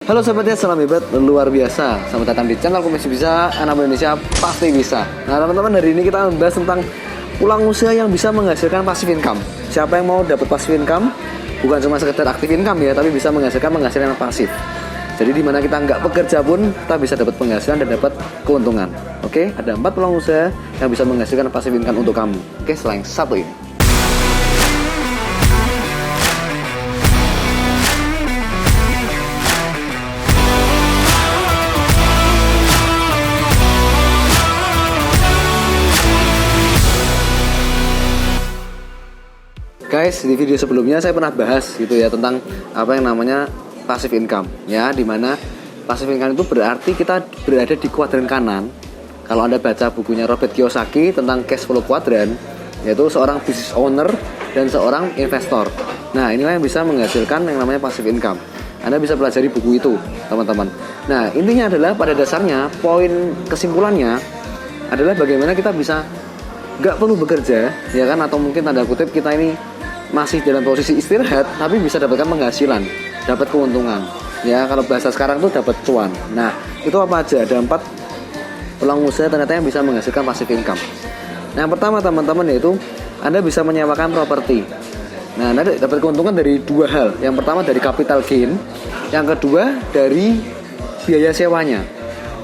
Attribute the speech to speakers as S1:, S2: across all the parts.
S1: Halo sobatnya, salam hebat luar biasa. Selamat datang di channel Komisi Bisa, anak Indonesia pasti bisa. Nah teman-teman, hari ini kita membahas tentang peluang usaha yang bisa menghasilkan passive income. Siapa yang mau dapat passive income? Bukan cuma sekedar active income ya, tapi bisa menghasilkan penghasilan yang pasif. Jadi dimana kita nggak bekerja pun kita bisa dapat penghasilan dan dapat keuntungan. Oke, ada 4 peluang usaha yang bisa menghasilkan passive income untuk kamu. Oke, selain satu ini. Guys, di video sebelumnya saya pernah bahas gitu ya tentang apa yang namanya passive income ya, dimana passive income itu berarti kita berada di kuadran kanan. Kalau Anda baca bukunya Robert Kiyosaki tentang cash flow quadrant, yaitu seorang business owner dan seorang investor. Nah, inilah yang bisa menghasilkan yang namanya passive income. Anda bisa pelajari buku itu, teman-teman. Nah, intinya adalah pada dasarnya poin kesimpulannya adalah bagaimana kita bisa nggak perlu bekerja, ya kan? Atau mungkin tanda kutip kita ini masih dalam posisi istirahat, tapi bisa dapatkan penghasilan, dapat keuntungan. Ya, kalau bahasa sekarang tuh dapat cuan. Nah, itu apa aja? Ada 4 peluang usaha ternyata yang bisa menghasilkan passive income. Nah, yang pertama teman-teman yaitu Anda bisa menyewakan properti. Nah, Anda dapat keuntungan dari 2 hal. Yang pertama dari capital gain, yang kedua dari biaya sewanya.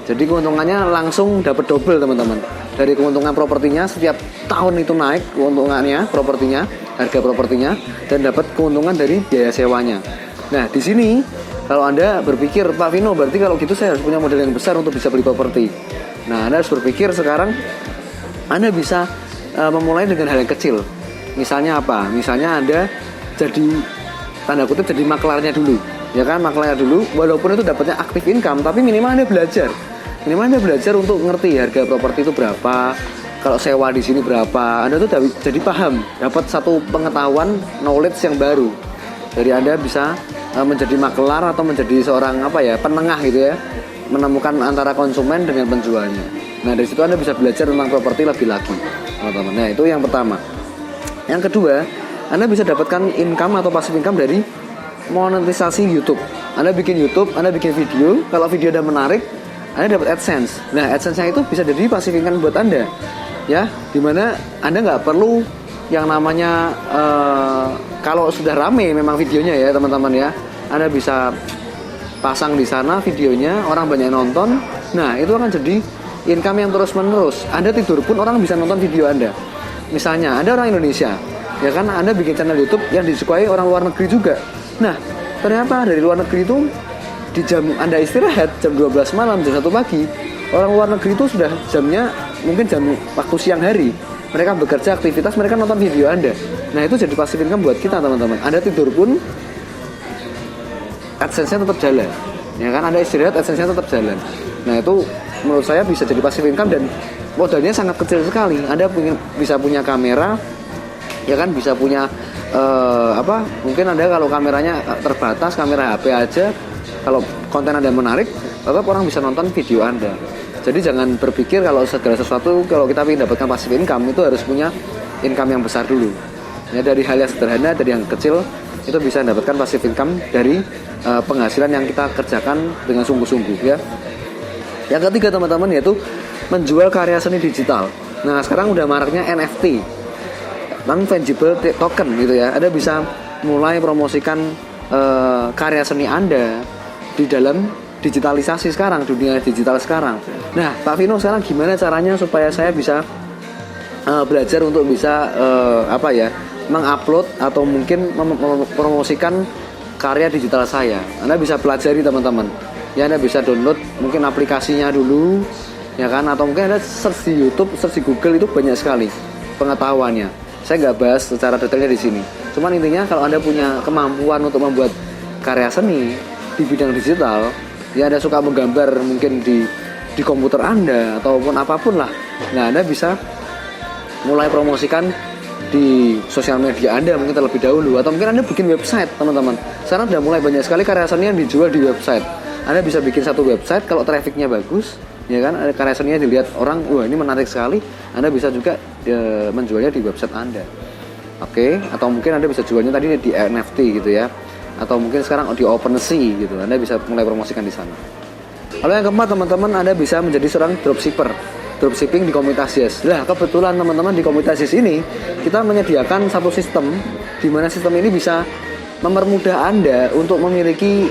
S1: Jadi keuntungannya langsung dapat double teman-teman. Dari keuntungan propertinya setiap tahun itu naik keuntungannya propertinya, harga propertinya, dan dapat keuntungan dari biaya sewanya. Nah, di sini kalau Anda berpikir, Pak Vino, berarti kalau gitu saya harus punya modal yang besar untuk bisa beli properti. Nah, Anda harus berpikir sekarang Anda bisa memulai dengan hal yang kecil. Misalnya apa? Misalnya Anda jadi tanda kutip jadi maklarnya dulu. Ya kan, maklarnya dulu, walaupun itu dapatnya active income, tapi minimal Anda belajar. Minimal Anda belajar untuk ngerti harga properti itu berapa, kalau sewa di sini berapa. Anda tuh jadi paham, dapat satu pengetahuan, knowledge yang baru. Jadi Anda bisa menjadi maklar atau menjadi seorang penengah gitu ya, menemukan antara konsumen dengan penjualnya. Nah, dari situ Anda bisa belajar tentang properti lebih lagi, teman-teman. Nah, itu yang pertama. Yang kedua, Anda bisa dapatkan income atau passive income dari monetisasi YouTube. Anda bikin YouTube, Anda bikin video, kalau video Anda menarik, Anda dapat AdSense. Nah, AdSense-nya itu bisa jadi passive income buat Anda. Ya, dimana Anda nggak perlu yang namanya kalau sudah rame memang videonya ya teman-teman ya, Anda bisa pasang di sana videonya, orang banyak nonton. Nah, itu akan jadi income yang terus menerus. Anda tidur pun orang bisa nonton video Anda. Misalnya Anda orang Indonesia, ya kan, Anda bikin channel YouTube yang disukai orang luar negeri juga. Nah, ternyata dari luar negeri itu di jam Anda istirahat jam 12 malam, jam 1 pagi, orang luar negeri itu sudah jamnya mungkin jam waktu siang hari. Mereka bekerja aktivitas, mereka nonton video Anda. Nah, itu jadi passive income buat kita teman-teman. Anda tidur pun AdSense-nya tetap jalan. Ya kan, Anda istirahat AdSense-nya tetap jalan. Nah, itu menurut saya bisa jadi passive income dan modalnya sangat kecil sekali. Anda bisa punya kamera, ya kan, bisa punya mungkin Anda kalau kameranya terbatas, kamera HP aja, kalau konten Anda menarik, tetap orang bisa nonton video Anda. Jadi jangan berpikir kalau segala sesuatu, kalau kita ingin dapatkan passive income itu harus punya income yang besar dulu. Ya, dari hal yang sederhana, dari yang kecil, itu bisa mendapatkan passive income dari penghasilan yang kita kerjakan dengan sungguh-sungguh ya. Yang ketiga teman-teman yaitu menjual karya seni digital. Nah, sekarang udah maraknya NFT, non-fungible token gitu ya. Anda bisa mulai promosikan karya seni Anda di dalam digitalisasi sekarang, dunia digital sekarang. Nah, Pak Vino, sekarang gimana caranya supaya saya bisa belajar untuk bisa mengupload atau mungkin mempromosikan karya digital saya? Anda bisa pelajari teman-teman. Ya, Anda bisa download mungkin aplikasinya dulu, ya kan? Atau mungkin Anda search di YouTube, search di Google, itu banyak sekali pengetahuannya. Saya nggak bahas secara detailnya di sini. Cuman intinya kalau Anda punya kemampuan untuk membuat karya seni di bidang digital, ya Anda suka menggambar mungkin di komputer Anda ataupun apapun lah. Nah, Anda bisa mulai promosikan di sosial media Anda mungkin terlebih dahulu, atau mungkin Anda bikin website teman-teman. Sekarang sudah mulai banyak sekali karya seni yang dijual di website. Anda bisa bikin satu website, kalau trafficnya bagus, ya kan, karya seninya dilihat orang, wah ini menarik sekali. Anda bisa juga menjualnya di website Anda. Oke, atau mungkin Anda bisa jualnya tadi di NFT gitu ya. atau mungkin sekarang di OpenSea gitu. Anda bisa mulai promosikan di sana. Lalu yang keempat teman-teman, Anda bisa menjadi seorang dropshipper, dropshipping di komunitas Yes. Nah kebetulan teman-teman di komunitas Yes ini kita menyediakan satu sistem di mana sistem ini bisa mempermudah Anda untuk memiliki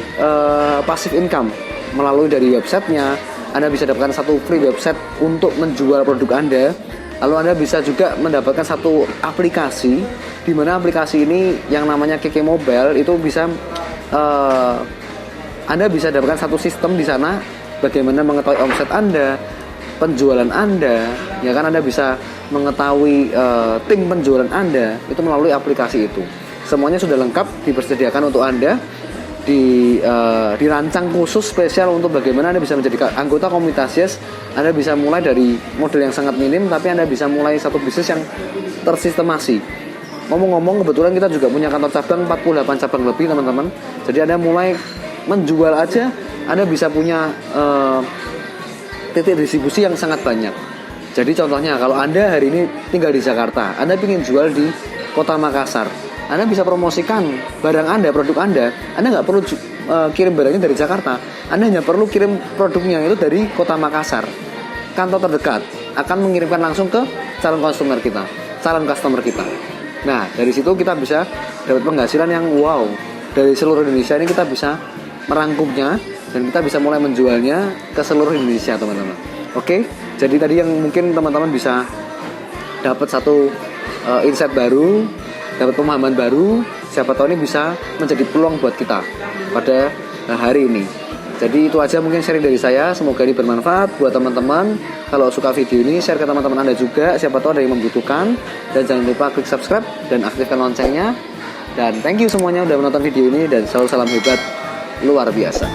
S1: passive income melalui dari websitenya. Anda bisa dapatkan satu free website untuk menjual produk Anda. Lalu Anda bisa juga mendapatkan satu aplikasi, di mana aplikasi ini yang namanya KK Mobile itu bisa Anda bisa dapatkan satu sistem di sana bagaimana mengetahui omset Anda, penjualan Anda, ya kan Anda bisa mengetahui tim penjualan Anda itu melalui aplikasi itu. Semuanya sudah lengkap dipersediakan untuk Anda. Dirancang khusus spesial untuk bagaimana Anda bisa menjadi anggota komunitas Yes. Anda bisa mulai dari model yang sangat minim, tapi Anda bisa mulai satu bisnis yang tersistemasi. Ngomong-ngomong, kebetulan kita juga punya kantor cabang 48 cabang lebih teman-teman. Jadi Anda mulai menjual aja, Anda bisa punya titik distribusi yang sangat banyak. Jadi contohnya kalau Anda hari ini tinggal di Jakarta, Anda ingin jual di Kota Makassar, Anda bisa promosikan barang Anda, produk Anda nggak perlu kirim barangnya dari Jakarta. Anda hanya perlu kirim produknya itu dari Kota Makassar. Kantor terdekat akan mengirimkan langsung ke calon customer kita. Nah, dari situ kita bisa dapat penghasilan yang wow. Dari seluruh Indonesia ini kita bisa merangkumnya dan kita bisa mulai menjualnya ke seluruh Indonesia, teman-teman. Oke, jadi tadi yang mungkin teman-teman bisa dapat satu insight baru, dapat pemahaman baru, siapa tahu ini bisa menjadi peluang buat kita pada hari ini. Jadi itu aja mungkin sharing dari saya, semoga ini bermanfaat buat teman-teman. Kalau suka video ini, share ke teman-teman Anda juga, siapa tahu ada yang membutuhkan. Dan jangan lupa klik subscribe dan aktifkan loncengnya. Dan thank you semuanya udah menonton video ini, dan selalu salam hebat luar biasa.